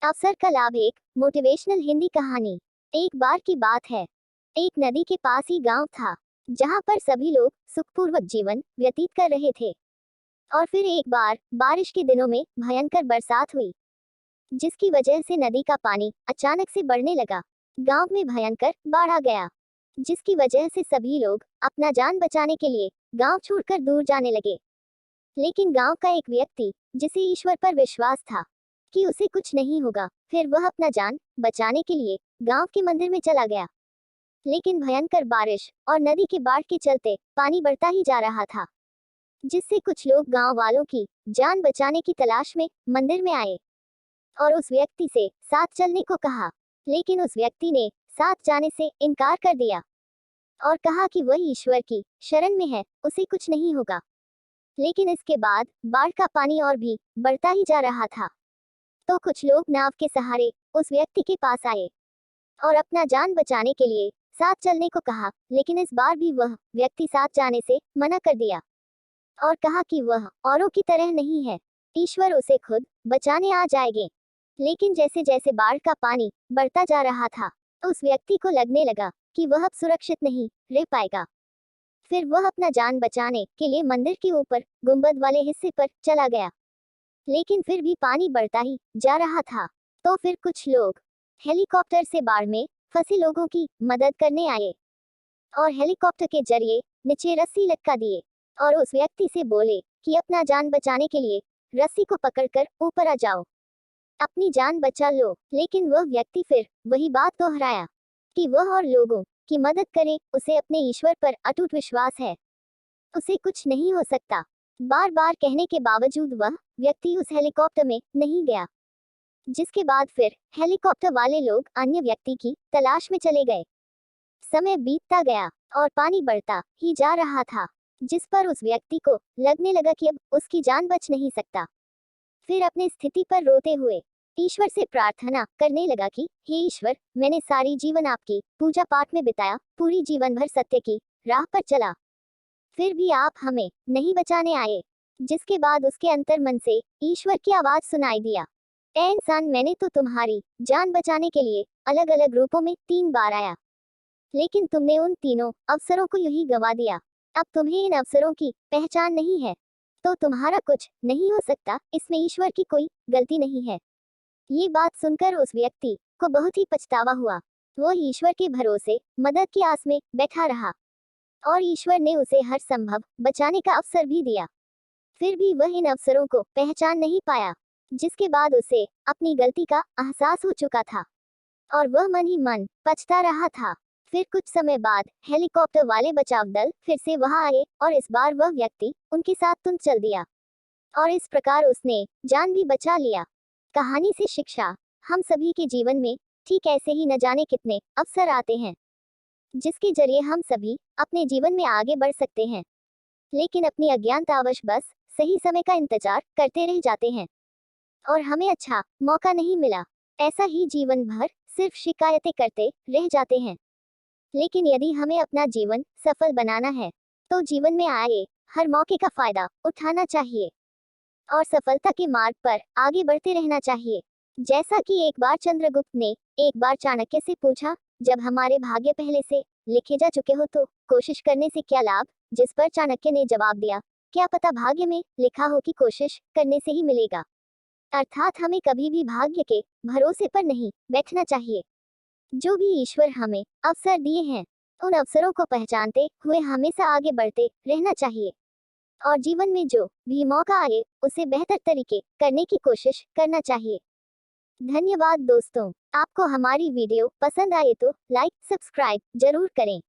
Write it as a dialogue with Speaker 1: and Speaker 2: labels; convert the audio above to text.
Speaker 1: अवसर का लाभ। एक मोटिवेशनल हिंदी कहानी। एक बार की बात है, एक नदी के पास ही गांव था जहां पर सभी लोग सुखपूर्वक जीवन व्यतीत कर रहे थे। और फिर एक बार बारिश के दिनों में भयंकर बरसात हुई, जिसकी वजह से नदी का पानी अचानक से बढ़ने लगा। गांव में भयंकर बाढ़ आ गया, जिसकी वजह से सभी लोग अपना जान बचाने के लिए गांव छोड़कर दूर जाने लगे। लेकिन गांव का एक व्यक्ति, जिसे ईश्वर पर विश्वास था कि उसे कुछ नहीं होगा, फिर वह अपना जान बचाने के लिए गांव के मंदिर में चला गया। लेकिन भयंकर बारिश और नदी के बाढ़ के चलते पानी बढ़ता ही जा रहा था, जिससे कुछ लोग गांव वालों की जान बचाने की तलाश में मंदिर में आए और उस व्यक्ति से साथ चलने को कहा। लेकिन उस व्यक्ति ने साथ जाने से इनकार कर दिया और कहा कि वह ईश्वर की शरण में है, उसे कुछ नहीं होगा। लेकिन इसके बाद बाढ़ का पानी और भी बढ़ता ही जा रहा था, तो कुछ लोग नाव के सहारे उस व्यक्ति के पास आए और अपना जान बचाने के लिए साथ चलने को कहा। लेकिन इस बार भी वह व्यक्ति साथ जाने से मना कर दिया और कहा कि वह औरों की तरह नहीं है, ईश्वर उसे खुद बचाने आ जाएंगे। लेकिन जैसे जैसे बाढ़ का पानी बढ़ता जा रहा था, तो उस व्यक्ति को लगने लगा कि वह अब सुरक्षित नहीं रह पाएगा। फिर वह अपना जान बचाने के लिए मंदिर के ऊपर गुंबद वाले हिस्से पर चला गया। लेकिन फिर भी पानी बढ़ता ही जा रहा था, तो फिर कुछ लोग हेलीकॉप्टर से बाढ़ में फंसे लोगों की मदद करने आए और हेलीकॉप्टर के जरिए नीचे रस्सी लटका दिए और उस व्यक्ति से बोले कि अपना जान बचाने के लिए रस्सी को पकड़कर ऊपर आ जाओ, अपनी जान बचा लो। लेकिन वह व्यक्ति फिर वही बात दोहराया कि वह और लोगों की मदद करे, उसे अपने ईश्वर पर अटूट विश्वास है, उसे कुछ नहीं हो सकता। बार बार कहने के बावजूद वह व्यक्ति उस हेलीकॉप्टर में नहीं गया, जिसके बाद फिर हेलीकॉप्टर वाले लोग अन्य व्यक्ति की तलाश में चले गए। समय बीतता गया और पानी बढ़ता ही जा रहा था, जिस पर उस व्यक्ति को लगने लगा कि अब उसकी जान बच नहीं सकता। फिर अपनी स्थिति पर रोते हुए ईश्वर से प्रार्थना करने लगा कि हे ईश्वर, मैंने सारी जीवन आपकी पूजा पाठ में बिताया, पूरी जीवन भर सत्य की राह पर चला, फिर भी आप हमें नहीं बचाने आए। जिसके बाद उसके अंतर मन से ईश्वर की आवाज सुनाई दिया, ए इंसान, मैंने तो तुम्हारी जान बचाने के लिए अलग अलग रूपों में 3 बार आया, लेकिन तुमने उन तीनों अवसरों को यूं ही गंवा दिया। अब तुम्हें इन अवसरों की पहचान नहीं है, तो तुम्हारा कुछ नहीं हो सकता, इसमें ईश्वर की कोई गलती नहीं है। ये बात सुनकर उस व्यक्ति को बहुत ही पछतावा हुआ। वो ईश्वर के भरोसे मदद की आस में बैठा रहा और ईश्वर ने उसे हर संभव बचाने का अवसर भी दिया। फिर भी वह इन अवसरों को पहचान नहीं पाया, जिसके बाद उसे अपनी गलती का एहसास हो चुका था और वह मन ही मन पछता रहा था। फिर कुछ समय बाद हेलीकॉप्टर वाले बचाव दल फिर से वहां आए और इस बार वह व्यक्ति उनके साथ तुम चल दिया और इस प्रकार उसने जान भी बचा लिया। कहानी से शिक्षा। हम सभी के जीवन में ठीक ऐसे ही न जाने कितने अवसर आते हैं, जिसके जरिए हम सभी अपने जीवन में आगे बढ़ सकते हैं, लेकिन अपनी अज्ञानतावश बस सही समय का इंतजार करते रह जाते हैं और हमें अच्छा मौका नहीं मिला। ऐसा ही जीवन भर सिर्फ शिकायतें करते रह जाते हैं। लेकिन यदि हमें अपना जीवन सफल बनाना है, तो जीवन में आए हर मौके का फायदा उठाना चाहिए और सफलता के मार्ग पर आगे बढ़ते रहना चाहिए। जैसा कि एक बार चंद्रगुप्त ने एक बार चाणक्य से पूछा, जब हमारे भाग्य पहले से लिखे जा चुके हो तो कोशिश करने से क्या लाभ? जिस पर चाणक्य ने जवाब दिया, क्या पता भाग्य में लिखा हो कि कोशिश करने से ही मिलेगा। अर्थात हमें कभी भी भाग्य के भरोसे पर नहीं बैठना चाहिए। जो भी ईश्वर हमें अवसर दिए हैं, उन अवसरों को पहचानते हुए हमेशा आगे बढ़ते रहना चाहिए और जीवन में जो भी मौका आए उसे बेहतर तरीके करने की कोशिश करना चाहिए। धन्यवाद दोस्तों। आपको हमारी वीडियो पसंद आए तो लाइक सब्सक्राइब जरूर करें।